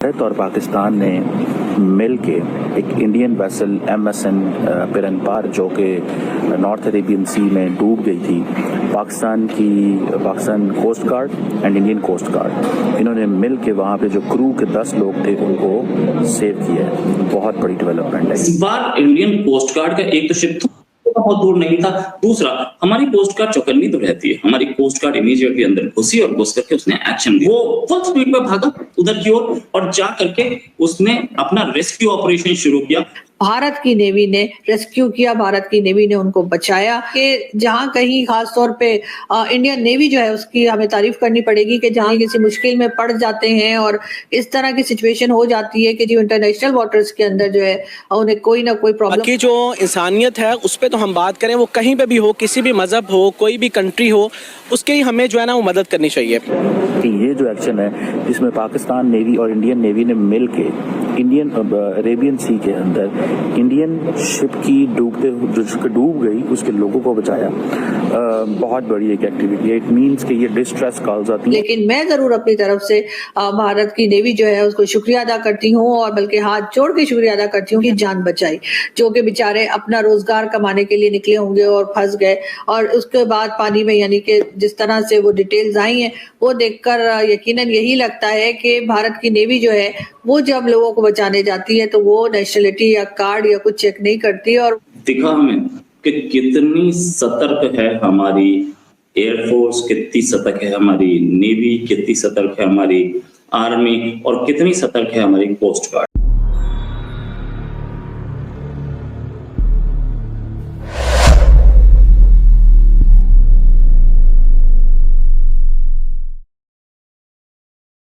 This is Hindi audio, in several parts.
भारत और पाकिस्तान ने मिल के एक इंडियन वेसल MSN पिरनपार जो कि नॉर्थ अरेबियन सी में डूब गई थी, Pakistan coast guard and Indian coast guard, इन्होंने मिल के वहाँ पे जो क्रू के 10 लोग थे उनको सेव किया है। बहुत बड़ी डेवलपमेंट है। इस बार इंडियन कोस्ट गार्ड का एक तो शिप बहुत दूर नहीं था, दूसरा हमारी कोस्ट गार्ड चौकन्नी तो रहती है, हमारी कोस्ट गार्ड इमीडिएटली अंदर घुसी और घुस करके उसने एक्शन लिया। वो फुल स्पीड पे भागा उधर की ओर और जा करके उसने अपना रेस्क्यू ऑपरेशन शुरू किया। भारत की नेवी ने रेस्क्यू किया, भारत की नेवी ने उनको बचाया। कि जहां कहीं खास तौर पे इंडियन नेवी जो है उसकी हमें तारीफ करनी पड़ेगी कि जहां किसी मुश्किल में पड़ जाते हैं और इस तरह की सिचुएशन हो जाती है कि जो इंटरनेशनल वाटर्स के अंदर जो है उन्हें कोई ना कोई प्रॉब्लम की जो इंसानियत है उस पर तो हम बात करें, वो कहीं पे भी हो, किसी भी मजहब हो, कोई भी कंट्री हो, उसके ही हमें जो है ना वो मदद करनी चाहिए। कि ये जो एक्शन है जिसमें पाकिस्तान नेवी और इंडियन नेवी ने मिल के इंडियन अरेबियन सी के अंदर इंडियन शिप की जो डूब गई उसके लोगों को बचाया, बहुत बड़ी एक एक्टिविटी है। इट मींस कि ये डिस्ट्रेस कॉल्स आती हैं। लेकिन मैं जरूर अपनी तरफ से भारत की नेवी जो है उसको शुक्रिया अदा करती हूँ और बल्कि हाथ जोड़ के शुक्रिया अदा करती हूँ कि जान बचाई, जो कि बेचारे अपना रोजगार कमाने के लिए निकले होंगे और फंस गए। और उसके बाद पानी में यानी कि जिस तरह से वो डिटेल्स आई हैं वो देखकर यकीनन यही लगता है कि भारत की नेवी जो है वो जब लोगों को बचाने जाती है तो वो नेशनलिटी या कार्ड या कुछ चेक नहीं करती। और दिखा हमें कि कितनी सतर्क है हमारी एयरफोर्स, कितनी सतर्क है हमारी नेवी, कितनी सतर्क है हमारी आर्मी और कितनी सतर्क है हमारी कोस्ट गार्ड।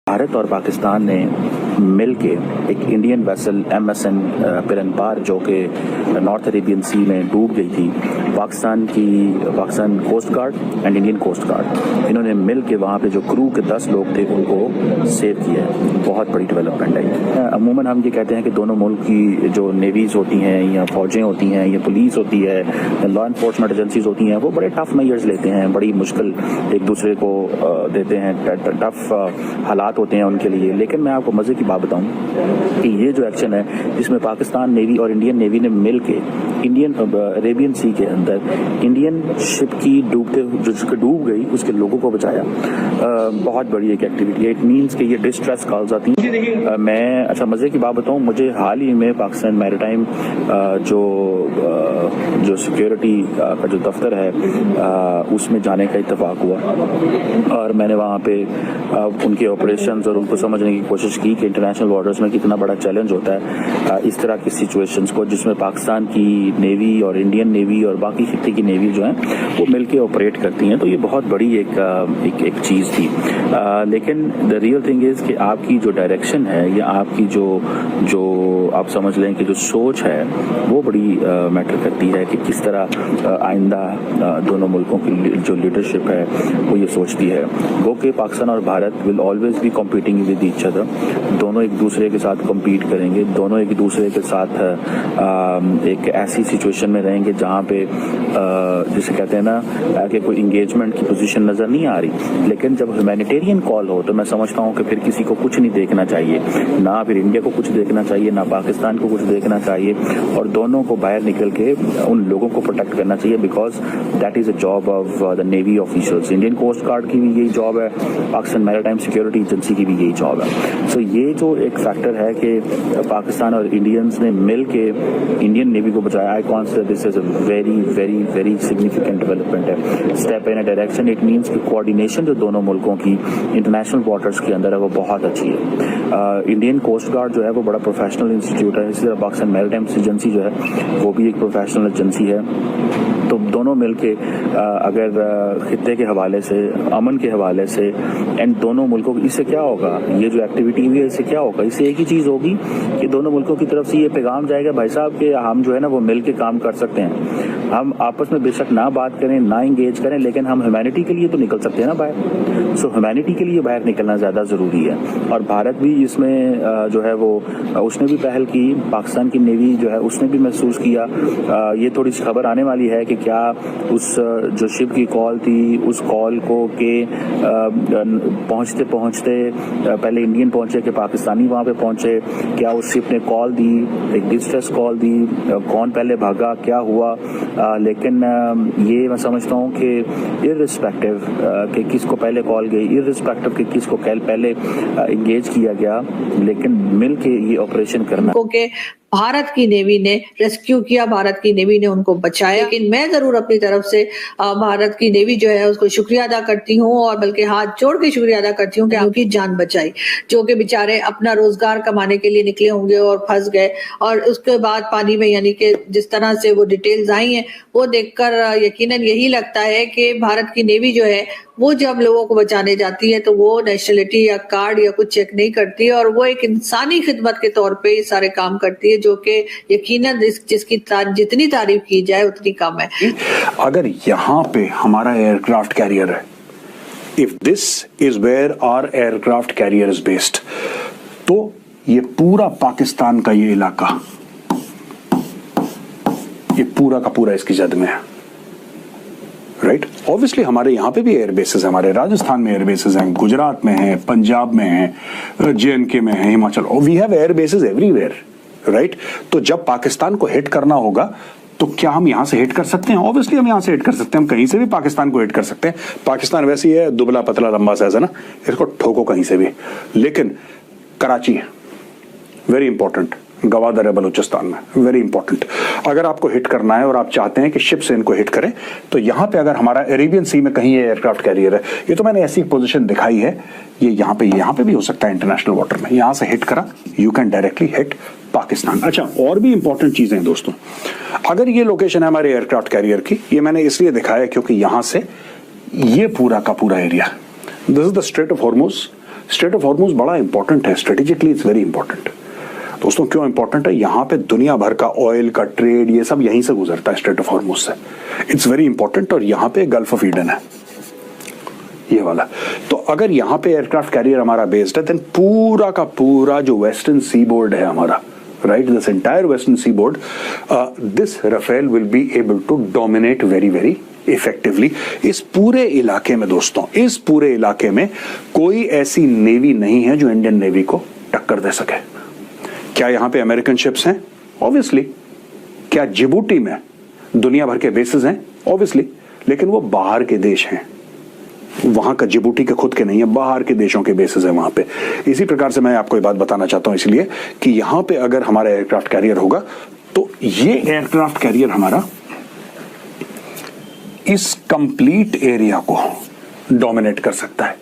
भारत और पाकिस्तान ने मिल के एक इंडियन वेसल MSN पिरनपार जो कि नॉर्थ अरेबियन सी में डूब गई थी, Pakistan coast guard and Indian coast guard, इन्होंने मिल के वहाँ पे जो क्रू के 10 लोग थे उनको सेव किया है। बहुत बड़ी डेवलपमेंट है। अमूमन हम ये कहते हैं कि दोनों मुल्क की जो नेवीज होती हैं या फौजें होती हैं या पुलिस होती है या लॉ इन्फोर्समेंट एजेंसीज होती हैं, वो बड़े टफ मेजर्स लेते हैं, बड़ी मुश्किल एक दूसरे को देते हैं, टफ हालात होते हैं उनके लिए। लेकिन मैं आपको मजे की बात बताऊं कि ये जो एक्शन है जिसमें पाकिस्तान नेवी और इंडियन नेवी ने मिल के इंडियन अरेबियन सी के अंदर इंडियन शिप की जो डूब गई उसके लोगों को बचाया, बहुत बड़ी एक एक्टिविटी है। इट मींस कि ये डिस्ट्रेस कॉल्स आती हैं। मैं अच्छा मजे की बात बताऊं, मुझे हाल ही में पाकिस्तान मैरीटाइम जो सिक्योरिटी का जो दफ्तर है उसमें जाने का इत्तेफाक हुआ और मैंने वहाँ पे उनके ऑपरेशंस और उनको समझने की कोशिश की कि इंटरनेशनल वाटर्स में कितना बड़ा चैलेंज होता है इस तरह की सिचुएशंस को, जिसमें पाकिस्तान की नेवी और इंडियन नेवी और बाकी खित्ते की नेवी जो है वो मिलके ऑपरेट करती हैं। तो ये बहुत बड़ी एक चीज़ थी। लेकिन द रियल थिंग इज़ कि आपकी जो डायरेक्शन है या आपकी जो आप समझ लें कि जो सोच है वो बड़ी मैटर करती है कि किस तरह आइंदा दोनों मुल्कों की जो लीडरशिप है वो ये सोचती है। गो के पाकिस्तान और Bharat will always be competing with each other, दोनों एक दूसरे के साथ कम्पीट करेंगे, दोनों एक दूसरे के साथ एक ऐसी सिचुएशन में रहेंगे जहाँ पे जिसे कहते हैं ना कि कोई इंगेजमेंट की पोजीशन नज़र नहीं आ रही। लेकिन जब ह्यूमैनिटेरियन कॉल हो तो मैं समझता हूँ कि फिर किसी को कुछ नहीं देखना चाहिए, ना फिर इंडिया को कुछ देखना चाहिए, ना पाकिस्तान को कुछ देखना चाहिए, और दोनों को बाहर निकल के उन लोगों को प्रोटेक्ट करना चाहिए, because that is a job of the navy officials. Indian coast guard की भी यही जॉब है, पाकिस्तान मैरीटाइम सिक्योरिटी एजेंसी की भी यही जॉब है। सो ये जो एक फैक्टर है कि पाकिस्तान और इंडियंस ने मिल के इंडियन नेवी को बचाया, I consider this is a very very very significant development है, step in a direction. It means कि कोऑर्डिनेशन जो दोनों मुल्कों की इंटरनेशनल वाटर्स के अंदर है वो बहुत अच्छी है। इंडियन कोस्ट गार्ड जो है वो बड़ा प्रोफेशनल इंस्टीट्यूट है, इसी तरह पाकिस्तान मैरीटाइम एजेंसी जो है वो भी एक प्रोफेशनल एजेंसी है। तो दोनों मिलके अगर खित्ते के हवाले से, अमन के हवाले से, एंड दोनों मुल्कों इससे क्या होगा, ये जो एक्टिविटी हुई है इससे क्या होगा, इससे एक ही चीज़ होगी कि दोनों मुल्कों की तरफ से ये पैगाम जाएगा भाई साहब कि हम जो है ना वो मिल के काम कर सकते हैं। हम आपस में बेशक ना बात करें, ना इंगेज करें, लेकिन हम ह्यूमैनिटी के लिए तो निकल सकते हैं ना बाहर। सो ह्यूमैनिटी के लिए बाहर निकलना ज़्यादा ज़रूरी है और भारत भी इसमें जो है वो उसने भी पहल की। पाकिस्तान की नेवी जो है उसने भी महसूस किया, ये थोड़ी सी खबर आने वाली है कि क्या उस जो शिप की कॉल थी उस कॉल को के पहुंचते पहुंचते पहले इंडियन पहुंचे कि पाकिस्तानी वहां पे पहुंचे, क्या उस शिप ने कॉल दी, एक डिस्ट्रेस कॉल दी, कौन पहले भागा, क्या हुआ। लेकिन ये मैं समझता हूँ कि इररिस्पेक्टिव कि किसको पहले कॉल गई, इररिस्पेक्टिव कि किसको पहले इंगेज किया गया, लेकिन मिल के ये ऑपरेशन करना के भारत की नेवी ने रेस्क्यू किया, भारत की नेवी ने उनको बचाया। लेकिन मैं जरूर अपनी तरफ से भारत की नेवी जो है उसको शुक्रिया अदा करती हूँ और बल्कि हाथ जोड़ के शुक्रिया अदा करती हूँ कि उनकी जान बचाई, जो कि बेचारे अपना रोजगार कमाने के लिए निकले होंगे और फंस गए। और उसके बाद पानी में, यानी कि जिस तरह से वो डिटेल्स आई हैं वो देखकर यकीनन यही लगता है कि भारत की नेवी जो है वो जब लोगों को बचाने जाती है तो वो नेशनलिटी या कार्ड या कुछ चेक नहीं करती और वो एक इंसानी खिदमत के तौर पे ये सारे काम करती है, जो कि यकीनन जिसकी जितनी तारीफ की जाए उतनी कम है। अगर यहाँ पे हमारा एयरक्राफ्ट कैरियर है, if this is where our aircraft carrier is based, तो ये पूरा पाकिस्तान का ये इलाका, ये पूरा का पूरा इसकी जद में है, राइट। ऑब्वियसली हमारे यहाँ पे भी एयर बेसेस हैं, हमारे राजस्थान में एयर बेसेस हैं, गुजरात में है, पंजाब में है, JNK में है, Himachal, we have air bases everywhere, right. तो जब पाकिस्तान को हिट करना होगा तो क्या हम यहां से हिट कर सकते हैं? ऑब्वियसली हम यहां से हिट कर सकते हैं, हम कहीं से भी पाकिस्तान को हिट कर सकते हैं। पाकिस्तान वैसे ही है, दुबला पतला लंबा सा है ना, इसको ठोको कहीं से भी। लेकिन कराची वेरी इंपॉर्टेंट, गवादर है बलूचिस्तान में, वेरी इंपॉर्टेंट। अगर आपको हिट करना है और आप चाहते हैं कि शिप से इनको हिट करें, तो यहां पे अगर हमारा अरेबियन सी में कहीं ये एयरक्राफ्ट कैरियर है, ये तो मैंने ऐसी पोजीशन दिखाई है, ये यहां पे भी हो सकता है इंटरनेशनल वाटर में, यहां से हिट करा, you can directly hit Pakistan. अच्छा, और भी इंपॉर्टेंट चीजें हैं दोस्तों। अगर ये लोकेशन है हमारे एयरक्राफ्ट कैरियर की, ये मैंने इसलिए दिखाया क्योंकि यहां से ये पूरा का पूरा area, this is the straight of Hormuz. Straight of Hormuz बड़ा इंपॉर्टेंट है, स्ट्रेटेजिकली इट्स वेरी इंपॉर्टेंट। दोस्तों क्यों इंपॉर्टेंट है? यहां पे दुनिया भर का ऑयल का ट्रेड ये सब यहीं से गुजरता है, स्ट्रेट ऑफ हॉर्मुज से। It's very important. और यहां पे गल्फ ऑफ ईडन है, ये वाला। तो अगर यहां पे एयरक्राफ्ट कैरियर हमारा बेस्ड है, देन पूरा का पूरा जो वेस्टर्न सी बोर्ड है हमारा, right, this entire western seaboard, this Rafale will be able to dominate very very effectively इस पूरे इलाके में। दोस्तों इस पूरे इलाके में कोई ऐसी नेवी नहीं है जो इंडियन नेवी को टक्कर दे सके। क्या यहां पे अमेरिकन शिप्स हैं? ऑब्वियसली। क्या जिबूटी में दुनिया भर के बेसेस हैं? ऑब्वियसली। लेकिन वो बाहर के देश हैं, वहां का जिबूटी के खुद के नहीं है, बाहर के देशों के बेसेस है वहां पे। इसी प्रकार से मैं आपको ये बात बताना चाहता हूं इसलिए कि यहां पे अगर हमारा एयरक्राफ्ट कैरियर होगा तो ये एयरक्राफ्ट कैरियर हमारा इस कंप्लीट एरिया को डोमिनेट कर सकता है।